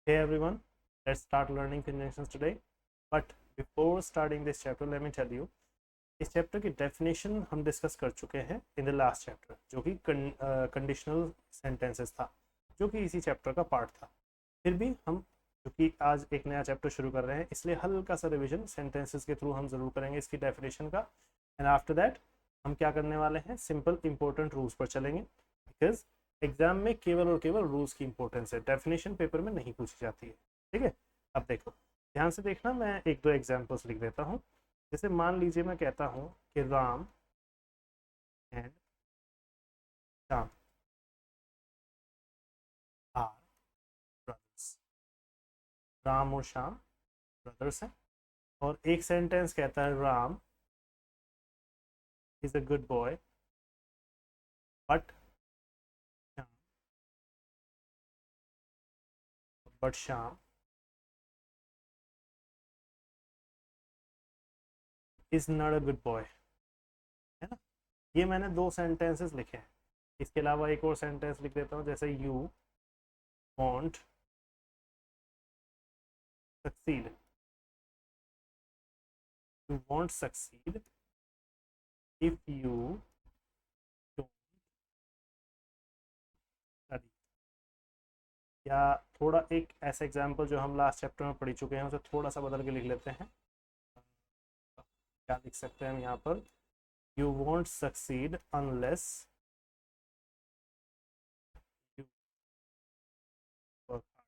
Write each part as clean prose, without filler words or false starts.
Hey everyone, let's start learning conjunctions today. But before starting this chapter, let me tell you, इस chapter की definition हम discuss कर चुके हैं in the last chapter, जो कि कंडीशनल सेंटेंसेस था, जो कि इसी चैप्टर का पार्ट था। फिर भी हम, क्योंकि आज एक नया चैप्टर शुरू कर रहे हैं, इसलिए हल्का सा रिविजन सेंटेंसेस के थ्रू हम जरूर करेंगे इसकी डेफिनेशन का। एंड आफ्टर दैट हम क्या करने वाले हैं, सिंपल इंपॉर्टेंट रूल्स पर चलेंगे, बिकॉज एग्जाम में केवल और केवल रूल्स की इंपॉर्टेंस है, डेफिनेशन पेपर में नहीं पूछी जाती है। ठीक है, अब देखो, ध्यान से देखना, मैं एक दो एग्जाम्पल्स लिख देता हूँ। जैसे मान लीजिए मैं कहता हूँ कि Ram and Shyam are brothers. Ram और श्याम ब्रदर्स हैं। और एक सेंटेंस कहता है Ram is a good boy but Shyam is not a good boy. है ना, ये मैंने दो सेंटेंसेस लिखे हैं। इसके अलावा एक और सेंटेंस लिख देता हूँ, जैसे you want succeed. You want succeed if you don't study. या थोड़ा एक ऐसा एग्जाम्पल जो हम लास्ट चैप्टर में पढ़ चुके हैं, उसे थोड़ा सा बदल के लिख लेते हैं। क्या लिख सकते हैं हम यहाँ पर, you want succeed unless you work hard.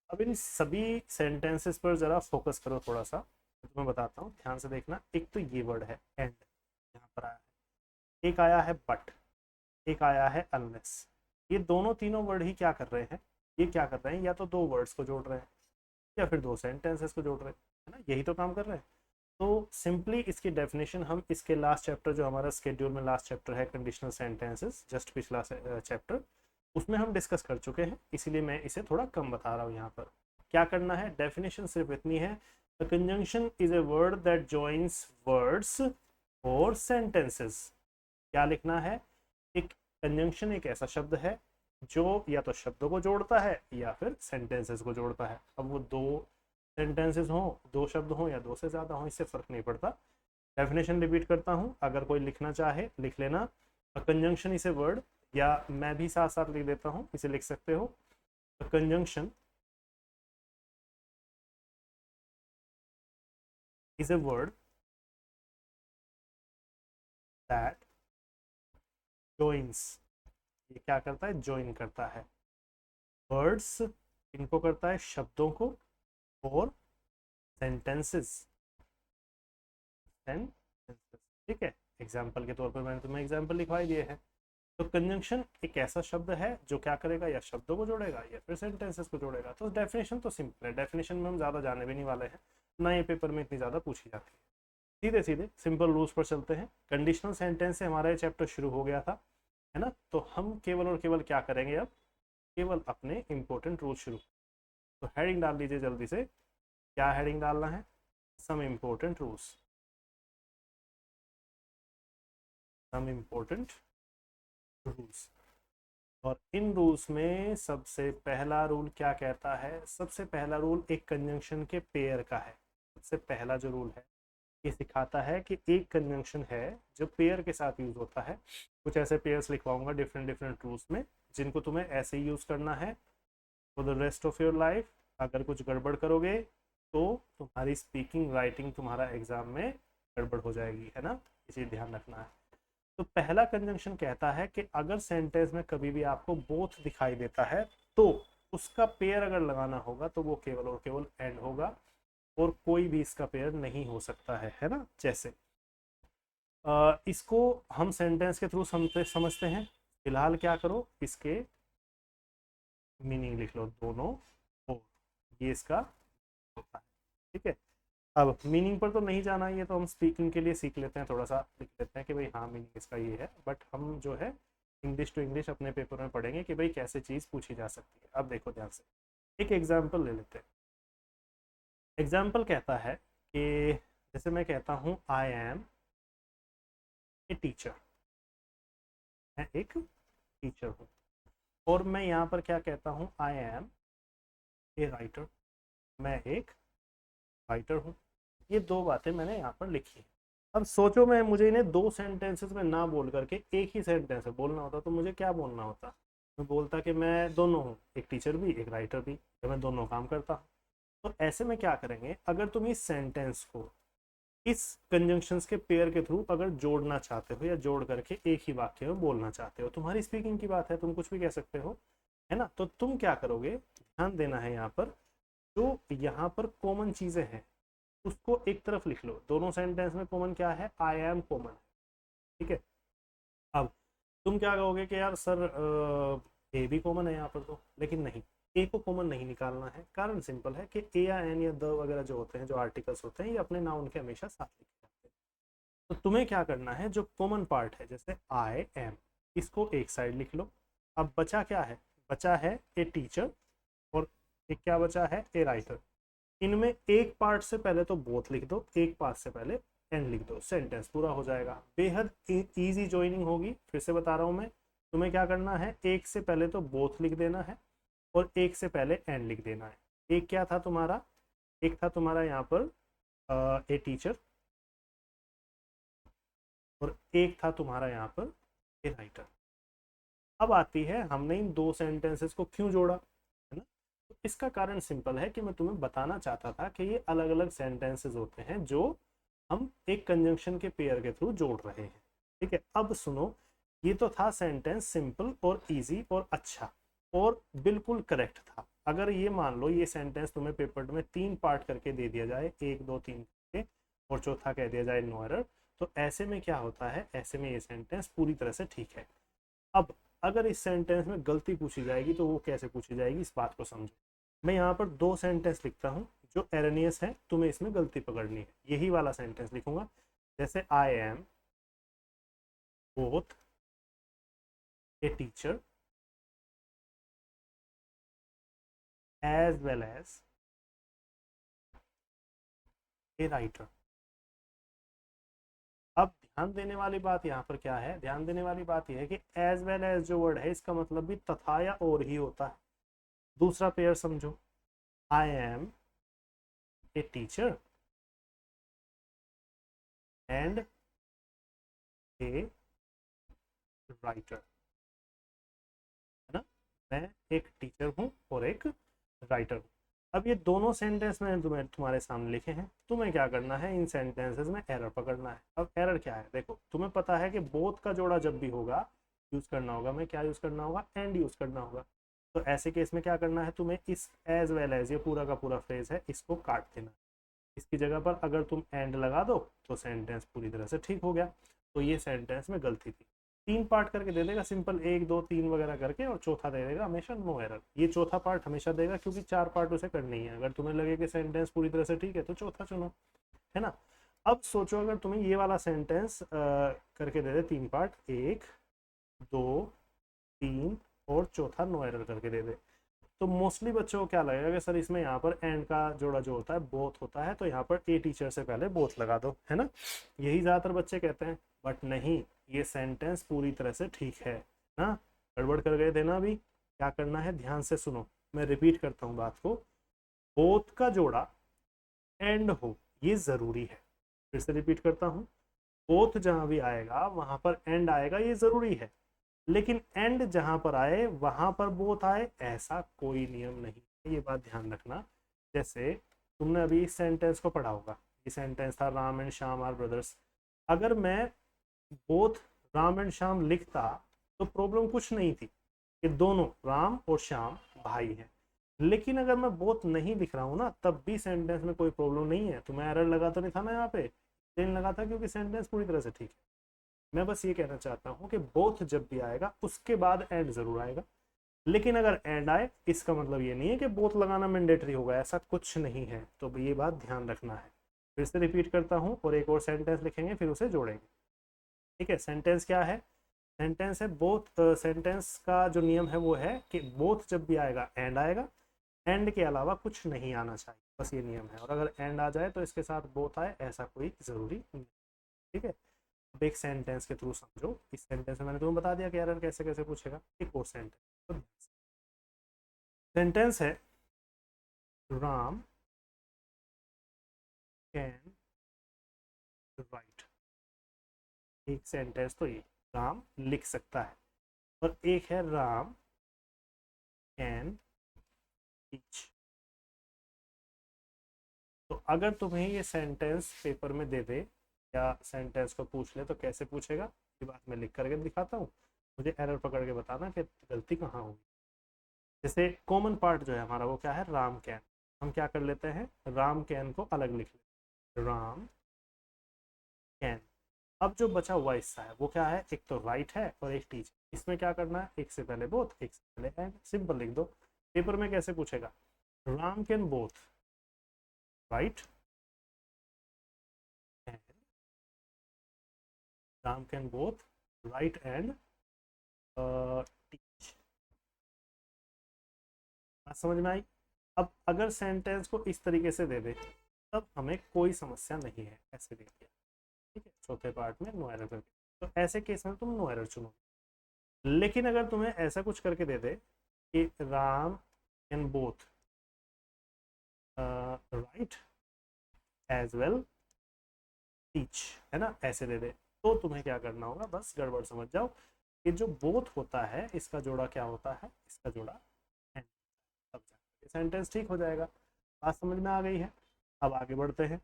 अब इन सभी सेंटेंसेस पर जरा फोकस करो थोड़ा सा, तो तुम्हें बताता हूँ, ध्यान से देखना। एक तो ये वर्ड है एंड, यहाँ पर आया है। एक आया है बट, एक आया है अनलेस। ये दोनों तीनों वर्ड ही क्या कर रहे हैं, ये क्या कर रहे हैं, या तो दो वर्ड्स को जोड़ रहे हैं या फिर दो सेंटेंसेस को जोड़ रहे हैं, है ना, यही तो काम कर रहे हैं। तो सिंपली इसकी डेफिनेशन हम इसके लास्ट चैप्टर, जो हमारा स्केड्यूल में लास्ट चैप्टर है कंडीशनल सेंटेंसेस, जस्ट पिछला चैप्टर, उसमें हम डिस्कस कर चुके हैं, इसीलिए मैं इसे थोड़ा कम बता रहा हूँ यहाँ पर। क्या करना है, डेफिनेशन सिर्फ इतनी है, the conjunction is a word that joins words और सेंटेंसेस। क्या लिखना है, एक कंजंक्शन एक ऐसा शब्द है जो या तो शब्दों को जोड़ता है या फिर सेंटेंसेस को जोड़ता है। अब वो दो सेंटेंसेस हों, दो शब्द हों या दो से ज़्यादा हों, इससे फ़र्क नहीं पड़ता। डेफिनेशन रिपीट करता हूँ, अगर कोई लिखना चाहे लिख लेना। A conjunction is a word, या मैं भी साथ साथ लिख देता हूँ, इसे लिख सकते हो। A conjunction is a word that joins. ये क्या करता है, ज्वाइन करता है वर्ड्स, इनको करता है शब्दों को, और सेंटेंसेस। सेंटेंसेस, ठीक है। एग्जाम्पल के तौर पर मैंने तुम्हें एग्जाम्पल लिखवाई दिए हैं। तो कंजंक्शन एक ऐसा शब्द है जो क्या करेगा, या शब्दों को जोड़ेगा या फिर सेंटेंसेस को जोड़ेगा। तो डेफिनेशन तो सिंपल है, डेफिनेशन में हम ज़्यादा जाने भी नहीं वाले हैं, ना ये पेपर में इतनी ज़्यादा पूछी जाती है। सीधे सीधे सिंपल रूल्स पर चलते हैं। कंडीशनल सेंटेंस से हमारा ये चैप्टर शुरू हो गया था, है ना। तो हम केवल और केवल क्या करेंगे अब, केवल अपने इंपॉर्टेंट रूल शुरू। तो हेडिंग डाल दीजिए जल्दी से, क्या हेडिंग डालना है, some important rules. Some important rules. और इन रूल्स में सबसे पहला रूल क्या कहता है, सबसे पहला रूल एक कंजंक्शन के पेयर का है। सबसे पहला जो रूल है, ये सिखाता है कि एक कंजंक्शन है जो पेयर के साथ यूज होता है। कुछ ऐसे पेयर्स लिखवाऊंगा डिफरेंट डिफरेंट रूल्स में, जिनको तुम्हें ऐसे ही यूज करना है for the rest of your life. अगर कुछ गड़बड़ करोगे तो तुम्हारी स्पीकिंग राइटिंग तुम्हारा एग्जाम में गड़बड़ हो जाएगी, है ना, इसे ध्यान रखना है। तो पहला कंजंक्शन कहता है कि अगर सेंटेंस में कभी भी आपको बोथ दिखाई देता है, तो उसका पेयर अगर लगाना होगा तो वो केवल और केवल एंड होगा, और कोई भी इसका पेयर नहीं हो सकता है ना। जैसे इसको हम सेंटेंस के थ्रू समझते हैं। फिलहाल क्या करो, इसके मीनिंग लिख लो, दोनों और, ये इसका होता है। ठीक है, अब मीनिंग पर तो नहीं जाना, ये तो हम स्पीकिंग के लिए सीख लेते हैं, थोड़ा सा लिख लेते हैं कि भाई हाँ मीनिंग इसका ये है, बट हम जो है इंग्लिश टू इंग्लिश अपने पेपर में पढ़ेंगे कि भाई कैसे चीज़ पूछी जा सकती है। अब देखो ध्यान से, एक एग्जाम्पल ले लेते हैं। एग्जाम्पल कहता है कि जैसे मैं कहता हूँ आई एम ए टीचर, मैं एक टीचर हूँ। और मैं यहाँ पर क्या कहता हूँ, आई एम ए राइटर, मैं एक राइटर हूँ। ये दो बातें मैंने यहाँ पर लिखी है। अब सोचो मैं मुझे इन्हें दो सेंटेंसेस में ना बोल करके एक ही सेंटेंस में बोलना होता तो मुझे क्या बोलना होता, मैं बोलता कि मैं दोनों हूँ, एक टीचर भी एक राइटर भी, तो मैं दोनों काम करता हूँ। तो ऐसे में क्या करेंगे, अगर तुम इस सेंटेंस को इस कंजंक्शंस के पेयर के थ्रू अगर जोड़ना चाहते हो या जोड़ करके एक ही वाक्य में बोलना चाहते हो, तुम्हारी स्पीकिंग की बात है, तुम कुछ भी कह सकते हो, है ना। तो तुम क्या करोगे, ध्यान देना है यहाँ पर, जो यहाँ पर कॉमन चीजें हैं उसको एक तरफ लिख लो। दोनों सेंटेंस में कॉमन क्या है, आई एम कॉमन, ठीक है। अब तुम क्या कहोगे कि यार सर ए भी कॉमन है यहाँ पर तो, लेकिन नहीं, ए को कॉमन नहीं निकालना है। कारण सिंपल है कि ए या एन या द वगैरह जो होते हैं, जो आर्टिकल्स होते हैं, ये अपने नाउन के हमेशा साथ लिखे जाते हैं। तो तुम्हें क्या करना है, जो कॉमन पार्ट है जैसे आई एम, इसको एक साइड लिख लो। अब बचा क्या है, बचा है ए टीचर और एक क्या बचा है, ए राइटर। इनमें एक पार्ट से पहले तो बोथ लिख दो, एक पार्ट से पहले एंड लिख दो, सेंटेंस पूरा हो जाएगा। बेहद इजी ज्वाइनिंग होगी। फिर से बता रहा हूं मैं, तुम्हें क्या करना है, एक से पहले तो बोथ लिख देना है और एक से पहले एंड लिख देना है। एक क्या था तुम्हारा, एक था तुम्हारा यहाँ पर ए टीचर और एक था तुम्हारा यहाँ पर ए राइटर। अब आती है हमने इन दो सेंटेंसेस को क्यों जोड़ा, है ना। तो इसका कारण सिंपल है कि मैं तुम्हें बताना चाहता था कि ये अलग अलग सेंटेंसेस होते हैं जो हम एक कंजंक्शन के पेयर के थ्रू जोड़ रहे हैं, ठीक है। अब सुनो, ये तो था सेंटेंस सिंपल और इजी और अच्छा और बिल्कुल करेक्ट था। अगर ये मान लो ये सेंटेंस तुम्हें पेपर में 3 पार्ट करके दे दिया जाए, 1 2 3 करके, और चौथा कह दिया जाए नो एरर, तो ऐसे में क्या होता है, ऐसे में ये सेंटेंस पूरी तरह से ठीक है। अब अगर इस सेंटेंस में गलती पूछी जाएगी तो वो कैसे पूछी जाएगी, इस बात को समझो। मैं यहाँ पर दो सेंटेंस लिखता हूँ जो एरनियस है, तुम्हें इसमें गलती पकड़नी है। यही वाला सेंटेंस लिखूंगा, जैसे I am both a teacher as well as a writer. अब ध्यान देने वाली बात यहाँ पर क्या है, ध्यान देने वाली बात यह है कि एज वेल एज जो वर्ड है इसका मतलब भी तथा या और ही होता है। दूसरा पेयर समझो, I am a teacher and a writer, है ना। मैं एक टीचर हूँ और एक राइटर हूँ। अब ये दोनों सेंटेंस मैंने तुम्हारे सामने लिखे हैं, तुम्हें क्या करना है, इन सेंटेंसेस में एरर पकड़ना है। अब एरर क्या है, देखो तुम्हें पता है कि बोथ का जोड़ा जब भी होगा यूज करना होगा, मैं क्या यूज करना होगा, एंड यूज करना होगा। तो ऐसे केस में क्या करना है, तुम्हें इस एज वेल एज, ये पूरा का पूरा फ्रेज है, इसको काट देना। इसकी जगह पर अगर तुम एंड लगा दो तो सेंटेंस पूरी तरह से ठीक हो गया। तो ये सेंटेंस में गलती थी। 3 पार्ट करके दे देगा सिंपल, 1 2 3 वगैरह करके, और चौथा दे देगा हमेशा नो एरर। ये चौथा पार्ट हमेशा देगा क्योंकि 4 पार्ट उसे करनी है। अगर तुम्हें लगे कि सेंटेंस पूरी तरह से ठीक है तो चौथा चुनो, है ना। अब सोचो अगर तुम्हें ये वाला सेंटेंस करके दे दे 3 पार्ट, 1 2 3 और चौथा नो एरर करके दे दे, तो मोस्टली बच्चों को क्या लगेगा कि सर इसमें यहाँ पर एंड का जोड़ा जो होता है बोथ होता है, तो यहाँ पर ए टीचर से पहले बोथ लगा दो, है ना। यही ज़्यादातर बच्चे कहते हैं, बट नहीं, ये सेंटेंस पूरी तरह से ठीक है ना। गड़बड़ कर गए थे ना अभी। क्या करना है, ध्यान से सुनो, मैं रिपीट करता हूँ बात को। बोथ का जोड़ा एंड हो ये ज़रूरी है। फिर से रिपीट करता हूँ, बोथ जहाँ भी आएगा वहाँ पर एंड आएगा, ये ज़रूरी है। लेकिन एंड जहां पर आए वहां पर बोथ आए, ऐसा कोई नियम नहीं है, ये बात ध्यान रखना। जैसे तुमने अभी इस सेंटेंस को पढ़ा होगा, ये सेंटेंस था Ram and Shyam are brothers. अगर मैं बोथ राम एंड श्याम लिखता तो प्रॉब्लम कुछ नहीं थी कि दोनों राम और श्याम भाई हैं। लेकिन अगर मैं बोथ नहीं लिख रहा हूँ ना, तब भी सेंटेंस में कोई प्रॉब्लम नहीं है। तो मैं एरर लगा तो नहीं था ना यहाँ पे, नहीं लगा था क्योंकि सेंटेंस पूरी तरह से ठीक है। मैं बस ये कहना चाहता हूँ कि बोथ जब भी आएगा उसके बाद एंड जरूर आएगा। लेकिन अगर एंड आए इसका मतलब ये नहीं है कि बोथ लगाना मैंडेटरी होगा, ऐसा कुछ नहीं है। तो ये बात ध्यान रखना है। फिर से रिपीट करता हूँ और एक और सेंटेंस लिखेंगे फिर उसे जोड़ेंगे, ठीक है। सेंटेंस क्या है, सेंटेंस है बोथ। सेंटेंस का जो नियम है वो है कि बोथ जब भी आएगा एंड आएगा, एंड के अलावा कुछ नहीं आना चाहिए, बस ये नियम है। और अगर एंड आ जाए तो इसके साथ बोथ आए, ऐसा कोई जरूरी नहीं, ठीक है। अब एक सेंटेंस के थ्रू समझो। इस सेंटेंस में मैंने तुम्हें बता दिया कि एरर कैसे कैसे पूछेगा। एक और सेंटेंस, सेंटेंस है राम कैन राइट। एक सेंटेंस तो ये, राम लिख सकता है, और एक है राम कैन टीच। तो अगर तुम्हें ये सेंटेंस पेपर में दे दे या सेंटेंस को पूछ ले तो कैसे पूछेगा, ये बात मैं लिख करके दिखाता हूँ, मुझे एरर पकड़ के बताना कि गलती कहाँ होगी। जैसे कॉमन पार्ट जो है हमारा वो क्या है, राम कैन। हम क्या कर लेते हैं, राम कैन को अलग लिख लेते हैं, राम कैन। अब जो बचा हुआ हिस्सा है वो क्या है, एक तो राइट है और एक टीच। इसमें क्या करना है, एक से पहले बोथ, एक से पहले एंड, सिंपल लिख दो। पेपर में कैसे पूछेगा, Ram can both right and, Ram can both right and teach. बात समझ में आई। अब अगर सेंटेंस को इस तरीके से दे दे तब हमें कोई समस्या नहीं है, ऐसे दे दिया, ठीक है, चौथे पार्ट में नो एरर करके, तो ऐसे केस में तुम नो एरर चुनो। लेकिन अगर तुम्हें ऐसा कुछ करके दे दे कि Ram can both write as well teach, है ना, ऐसे दे दे, तो तुम्हें क्या करना होगा, बस गड़बड़ समझ जाओ कि जो बोथ होता है इसका जोड़ा क्या होता है, इसका जोड़ा एंड, तब जाकर सेंटेंस ठीक हो जाएगा। बात समझ में आ गई है। अब आगे बढ़ते हैं,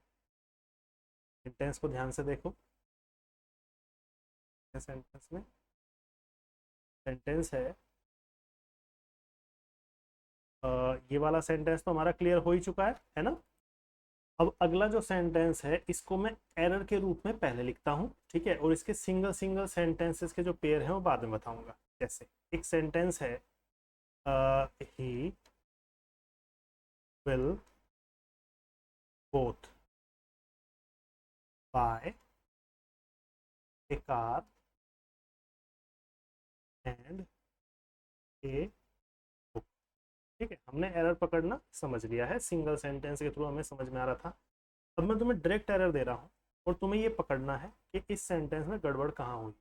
सेंटेंस को ध्यान से देखो। सेंटेंस में सेंटेंस है ये वाला सेंटेंस तो हमारा क्लियर हो ही चुका है ना। अब अगला जो सेंटेंस है इसको मैं एरर के रूप में पहले लिखता हूँ, ठीक है, और इसके सिंगल सिंगल सेंटेंसेस के जो पेयर हैं वो बाद में बताऊंगा। जैसे एक सेंटेंस है he will both buy a car and a book. ठीक है, हमने एरर पकड़ना समझ लिया है, सिंगल सेंटेंस के थ्रू हमें समझ में आ रहा था। अब मैं तुम्हें डायरेक्ट एरर दे रहा हूँ और तुम्हें ये पकड़ना है कि इस सेंटेंस में गड़बड़ कहाँ हुई।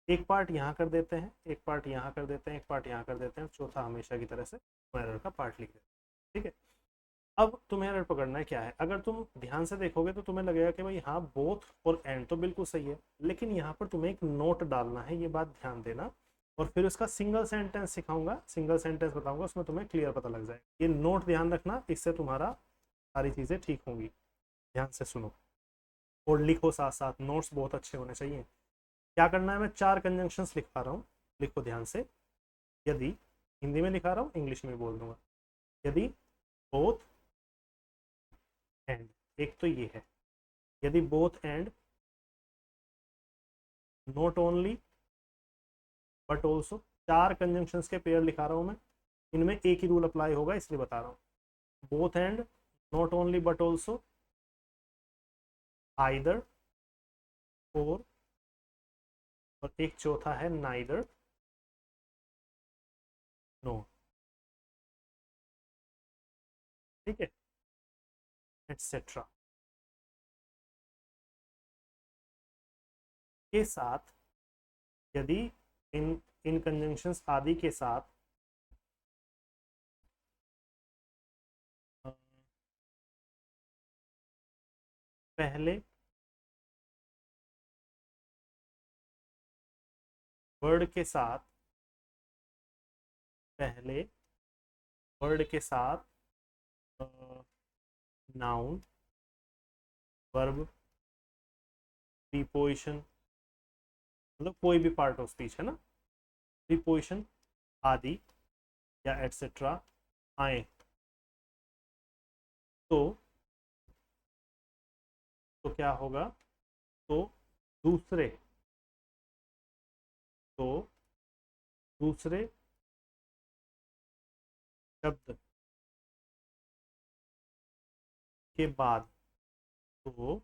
एक पार्ट यहाँ कर देते हैं, एक पार्ट यहाँ कर देते हैं, एक पार्ट यहाँ कर देते हैं, चौथा हमेशा की तरह से एरर का पार्ट लिख देते हैं, ठीक है। अब तुम्हें एरर पकड़ना है क्या है, अगर तुम ध्यान से देखोगे तो तुम्हें लगेगा कि भाई हाँ बोथ और एंड तो बिल्कुल सही है, लेकिन यहाँ पर तुम्हें एक नोट डालना है, ये बात ध्यान देना। और फिर उसका सिंगल सेंटेंस सिखाऊंगा, सिंगल सेंटेंस बताऊंगा, उसमें तुम्हें क्लियर पता लग जाएगा। ये नोट ध्यान रखना, इससे तुम्हारा सारी चीज़ें ठीक होंगी। ध्यान से सुनो और लिखो साथ साथ, नोट्स बहुत अच्छे होने चाहिए। क्या करना है, मैं 4 कंजंक्शंस लिख पा रहा हूँ, लिखो ध्यान से। यदि, हिंदी में लिखा रहा हूँ, इंग्लिश में बोल दूंगा। यदि बोथ एंड, एक तो ये है, यदि both and, not only but also, 4 conjunctions के पेयर लिखा रहा हूँ मैं, इनमें एक ही रूल अप्लाई होगा इसलिए बता रहा हूँ। Both and, not only but also, either, और एक चौथा है नाइदर, नो। ठीक है, एटसेट्रा के साथ, यदि इन इन कंजंक्शंस आदि के साथ पहले वर्ड के साथ, पहले वर्ड के साथ नाउन, वर्ब, प्रीपोजिशन, मतलब कोई भी पार्ट ऑफ स्पीच है ना, प्रीपोजिशन आदि या एटसेट्रा आए, तो क्या होगा, तो दूसरे तो दूसरे शब्द के बाद, तो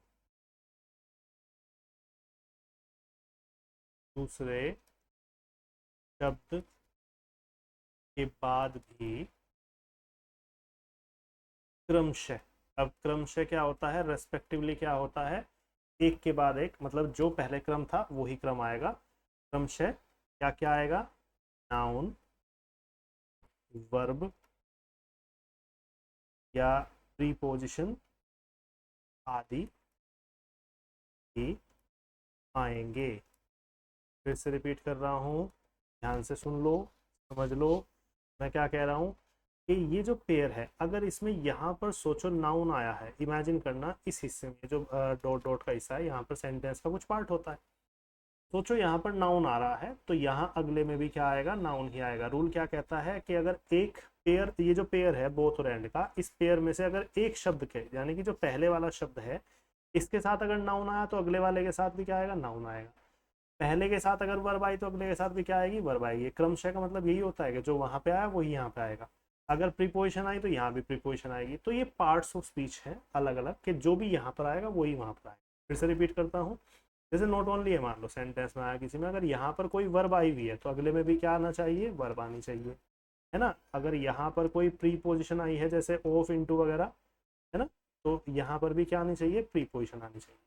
दूसरे शब्द के बाद भी क्रमशः, अब क्रमशः क्या होता है, रेस्पेक्टिवली क्या होता है, एक के बाद एक, मतलब जो पहले क्रम था वही क्रम आएगा। क्रमशः क्या क्या आएगा, नाउन, वर्ब या प्रीपोजिशन आदि भी आएंगे। फिर से रिपीट कर रहा हूँ, ध्यान से सुन लो, समझ लो मैं क्या कह रहा हूँ कि ये जो पेयर है, अगर इसमें यहाँ पर सोचो नाउन आया है, इमेजिन करना इस हिस्से में जो डॉट डॉट का हिस्सा है, यहाँ पर सेंटेंस का कुछ पार्ट होता है, सोचो यहाँ पर नाउन आ रहा है, तो यहाँ अगले में भी क्या आएगा, नाउन ही आएगा। रूल क्या कहता है कि अगर एक पेयर, ये जो पेयर है बोथ और एंड का, इस पेयर में से अगर एक शब्द के, यानी कि जो पहले वाला शब्द है इसके साथ अगर नाउन आया तो अगले वाले के साथ भी क्या आएगा, नाउन आएगा। पहले के साथ अगर वर्ब आई तो अगले के साथ भी क्या आएगी, वर्ब आएगी। क्रमशः का मतलब यही होता है कि जो वहां पे आया वही यहाँ पे आएगा। अगर प्रीपोजिशन आई तो यहाँ भी प्रीपोजिशन आएगी। तो ये पार्ट्स ऑफ स्पीच है अलग अलग, कि जो भी यहाँ पर आएगा वही वहां पर आएगा। फिर से रिपीट करता हूँ, जैसे नॉट ओनली है, मान लो सेंटेंस में आया किसी में, अगर यहाँ पर कोई वर्ब आई हुई है तो अगले में भी क्या आना चाहिए, वर्ब आनी चाहिए, है ना। अगर यहाँ पर कोई प्रीपोजिशन आई है जैसे ऑफ, इनटू वगैरह, है ना, तो यहाँ पर भी क्या आनी चाहिए, प्रीपोजिशन आनी चाहिए।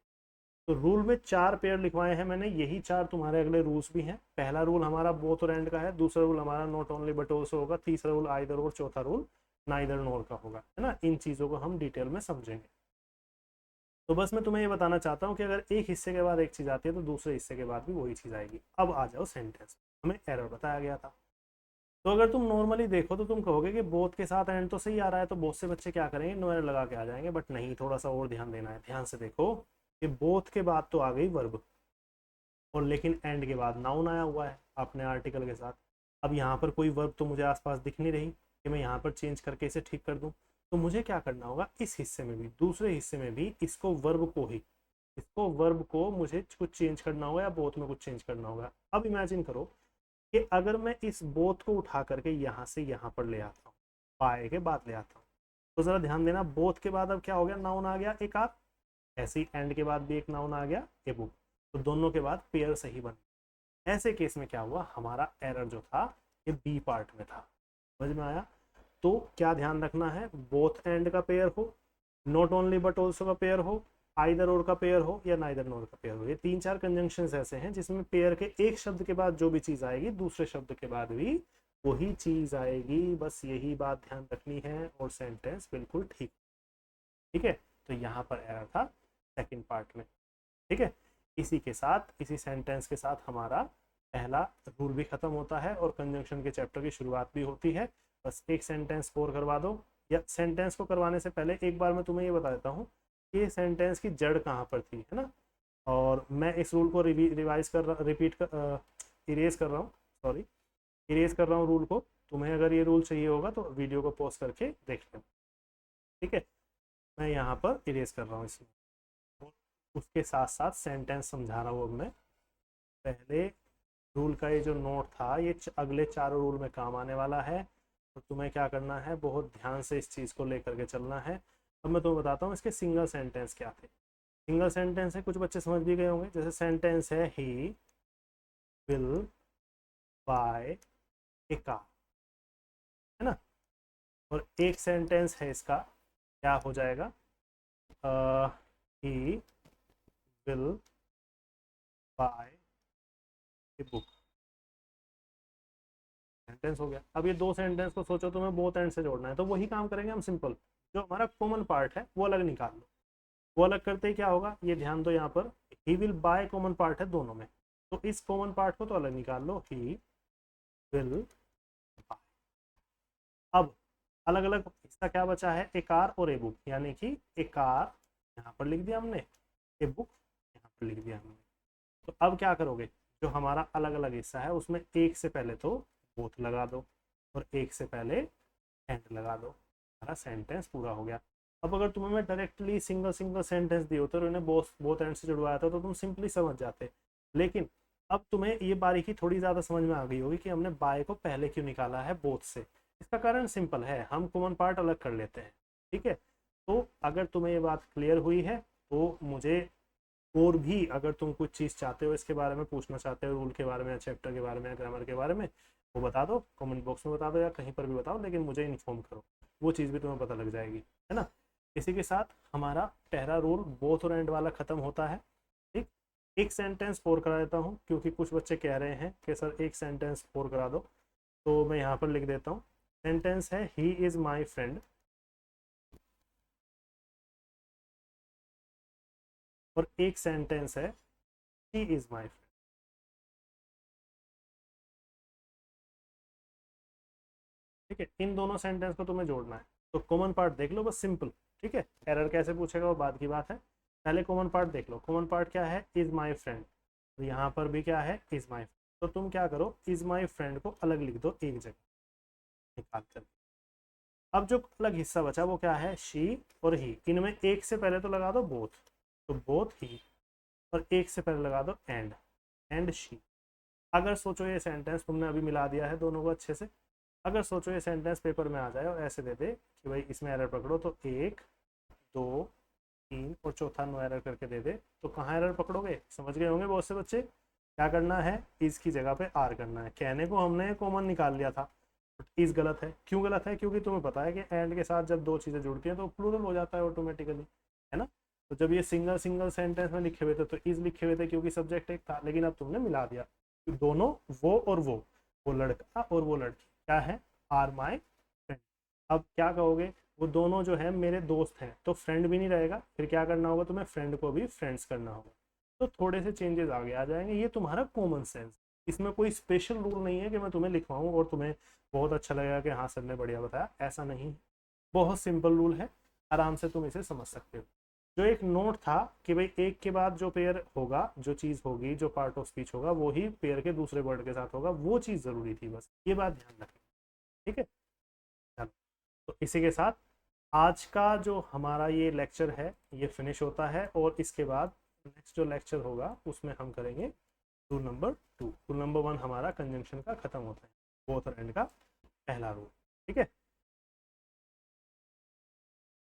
तो रूल में 4 पेयर लिखवाए हैं मैंने, यही 4 तुम्हारे अगले रूल्स भी हैं। पहला रूल हमारा बोथ और एंड का है, दूसरा रूल हमारा नॉट ओनली बट ऑल्सो होगा, तीसरा रूल आइदर और, चौथा रूल नाइदर नोर का होगा, है ना। इन चीज़ों को हम डिटेल में समझेंगे। तो बस मैं तुम्हें ये बताना चाहता हूँ कि अगर एक हिस्से के बाद एक चीज़ आती है तो दूसरे हिस्से के बाद भी वही चीज़ आएगी। अब आ जाओ सेंटेंस, हमें एरर बताया गया था। तो अगर तुम नॉर्मली देखो तो तुम कहोगे कि बोथ के साथ एंड तो सही आ रहा है, तो बहुत से बच्चे क्या करेंगे, नो एरर लगा के आ जाएंगे, बट नहीं, थोड़ा सा और ध्यान देना है। ध्यान से देखो कि बोथ के बाद तो आ गई वर्ब, और लेकिन एंड के बाद नाउन आया हुआ है अपने आर्टिकल के साथ। अब यहाँ पर कोई वर्ब तो मुझे आसपास दिख नहीं रही कि मैं यहाँ पर चेंज करके इसे ठीक कर दूँ। तो मुझे क्या करना होगा, इस हिस्से में भी, दूसरे हिस्से में भी इसको वर्ब को ही, इसको वर्ब को मुझे कुछ चेंज करना होगा, या बोथ में कुछ चेंज करना होगा। अब इमेजिन करो कि अगर मैं इस बोथ को उठा करके यहाँ से यहाँ पर ले आता हूँ, बाय के बाद ले आता हूँ, तो जरा ध्यान देना, बोथ के बाद अब क्या हो गया, नाउन आ गया एक आध, ऐसे ही एंड के बाद भी एक नाउन आ गया, ए बुक। तो दोनों के बाद पेयर सही बन। ऐसे केस में क्या हुआ, हमारा एरर जो था ये बी पार्ट में था। समझ में आया। तो क्या ध्यान रखना है, बोथ एंड का पेयर हो, नॉट ओनली बट ऑल्सो का पेयर हो, आइदर और का पेयर हो, या नाइदर नोर का पेयर हो। ये 3-4 कंजंक्शंस ऐसे हैं जिसमें पेयर के एक शब्द के बाद जो भी चीज आएगी दूसरे शब्द के बाद भी वही चीज आएगी। बस यही बात ध्यान रखनी है और सेंटेंस बिल्कुल ठीक। ठीक है, तो यहाँ पर एरर था सेकंड पार्ट में। ठीक है, इसी के साथ, इसी सेंटेंस के साथ हमारा पहला रूल भी खत्म होता है और कंजंक्शन के चैप्टर की शुरुआत भी होती है। बस एक सेंटेंस और करवा दो, या सेंटेंस को करवाने से पहले एक बार मैं तुम्हें ये बता देता हूँ कि सेंटेंस की जड़ कहाँ पर थी, है ना। और मैं इस रूल को रिवाइज कर रहा, रिपीट कर, इरेज कर रहा हूँ, सॉरी, इरेज कर रहा हूँ रूल को। तुम्हें अगर ये रूल चाहिए होगा तो वीडियो को पॉज करके देख लें। ठीक है, मैं यहाँ पर इरेज कर रहा हूँ इसमें, उसके साथ साथ सेंटेंस समझा रहा हूँ। अब मैं पहले रूल का ये जो नोट था ये अगले 4 रूल में काम आने वाला है, तो तुम्हें क्या करना है, बहुत ध्यान से इस चीज़ को लेकर के चलना है। अब मैं तुम्हें बताता हूँ इसके सिंगल सेंटेंस क्या थे। सिंगल सेंटेंस है, कुछ बच्चे समझ भी गए होंगे, जैसे सेंटेंस है he will buy a car, है ना। और एक सेंटेंस है इसका, क्या हो जाएगा, he will buy a book. Sentence हो गया। अब ये 2 सेंटेंस को सोचो तुम्हें बोथ एंड से जोड़ना है, तो वही काम करेंगे हम, सिंपल। जो हमारा कॉमन पार्ट है वो अलग निकाल लो। वो अलग करते ही क्या होगा, ये ध्यान दो, यहाँ पर he will by common part है दोनों में, तो इस कॉमन पार्ट को तो अलग निकाल लो, ही विल बाय। अब अलग अलग हिस्सा क्या बचा है, ए कार और ए बुक, यानी कि ए कार यहाँ पर लिख दिया हमने, ए बुक यहाँ पर लिख दिया हमने। तो अब क्या करोगे, जो हमारा अलग अलग हिस्सा है उसमें एक से पहले तो बोथ लगा दो और एक से पहले एंड लगा दो, हमारा सेंटेंस पूरा हो गया। अब अगर तुम्हें मैं डायरेक्टली सिंगल सिंगल सेंटेंस दिए होते और उन्हें बोथ एंड से जुड़वाया था तो तुम सिंपली समझ जाते। लेकिन अब तुम्हें ये बारीकी थोड़ी ज़्यादा समझ में आ गई होगी कि हमने बाय को पहले क्यों निकाला है बोथ से। इसका कारण सिंपल है, हम कॉमन पार्ट अलग कर लेते हैं। ठीक है, तो अगर तुम्हें ये बात क्लियर हुई है तो मुझे, और भी अगर तुम कुछ चीज़ चाहते हो, इसके बारे में पूछना चाहते हो, रूल के बारे में या चैप्टर के बारे में या ग्रामर के बारे में, वो बता दो, कमेंट बॉक्स में बता दो या कहीं पर भी बताओ, लेकिन मुझे इन्फॉर्म करो, वो चीज़ भी तुम्हें पता लग जाएगी, है ना। इसी के साथ हमारा पहला रूल बोथ और एंड वाला ख़त्म होता है। ठीक, एक सेंटेंस और करा देता हूँ क्योंकि कुछ बच्चे कह रहे हैं कि सर एक सेंटेंस और करा दो, तो मैं यहाँ पर लिख देता हूँ, सेंटेंस है ही इज माई फ्रेंड, और एक सेंटेंस है शी इज माई फ्रेंड। ठीक है, इन दोनों सेंटेंस को तुम्हें जोड़ना है। तो कॉमन पार्ट देख लो बस, सिंपल। ठीक है, एरर कैसे पूछेगा वो बाद की बात है, पहले कॉमन पार्ट देख लो। कॉमन पार्ट क्या है, इज माई फ्रेंड, तो यहाँ पर भी क्या है, इज माई। तो तुम क्या करो, इज माई फ्रेंड को अलग लिख दो एक जगह निकाल कर। अब जो अलग हिस्सा बचा वो क्या है, शी और ही। इनमें एक से पहले तो लगा दो बोथ, तो बोथ ही, और एक से पहले लगा दो एंड शी। अगर सोचो ये सेंटेंस तुमने अभी मिला दिया है दोनों को अच्छे से, अगर सोचो ये सेंटेंस पेपर में आ जाए और ऐसे दे दे कि भाई इसमें एरर पकड़ो, तो 1 2 3 और चौथा नो एरर करके दे दे, तो कहाँ एरर पकड़ोगे, समझ गए होंगे बहुत से बच्चे। क्या करना है, इस की जगह पे आर करना है। कहने को हमने कॉमन निकाल लिया था, इज गलत है। क्यों गलत है, क्योंकि तुम्हें पता है कि एंड के साथ जब दो चीज़ें जुड़ती हैं तो प्लूरल हो जाता है ऑटोमेटिकली, है ना। तो जब ये सिंगल सिंगल सेंटेंस में लिखे हुए थे तो इज लिखे हुए थे क्योंकि सब्जेक्ट एक था, लेकिन अब तुमने मिला दिया तो दोनों, वो और वो लड़का और वो लड़की क्या है, आर माई फ्रेंड। अब क्या कहोगे, वो दोनों जो है मेरे दोस्त हैं, तो फ्रेंड भी नहीं रहेगा, फिर क्या करना होगा तुम्हें, फ्रेंड को भी फ्रेंड्स करना होगा। तो थोड़े से चेंजेस आगे आ जाएंगे, ये तुम्हारा कॉमन सेंस। इसमें कोई स्पेशल रूल नहीं है कि मैं तुम्हें लिखवाऊँ और तुम्हें बहुत अच्छा लगेगा कि हाँ सर ने बढ़िया बताया, ऐसा नहीं। बहुत सिंपल रूल है, आराम से तुम इसे समझ सकते हो। जो एक नोट था कि भाई एक के बाद जो पेयर होगा, जो चीज़ होगी, जो पार्ट ऑफ स्पीच होगा, वो ही पेयर के दूसरे वर्ड के साथ होगा, वो चीज़ ज़रूरी थी, बस ये बात ध्यान रखें। ठीक है, चलो, तो इसी के साथ आज का जो हमारा ये लेक्चर है ये फिनिश होता है, और इसके बाद नेक्स्ट जो लेक्चर होगा उसमें हम करेंगे रूल नंबर 2। रूल नंबर 1 हमारा कंजंक्शन का खत्म होता है, बोथ और एंड का पहला रूल। ठीक है।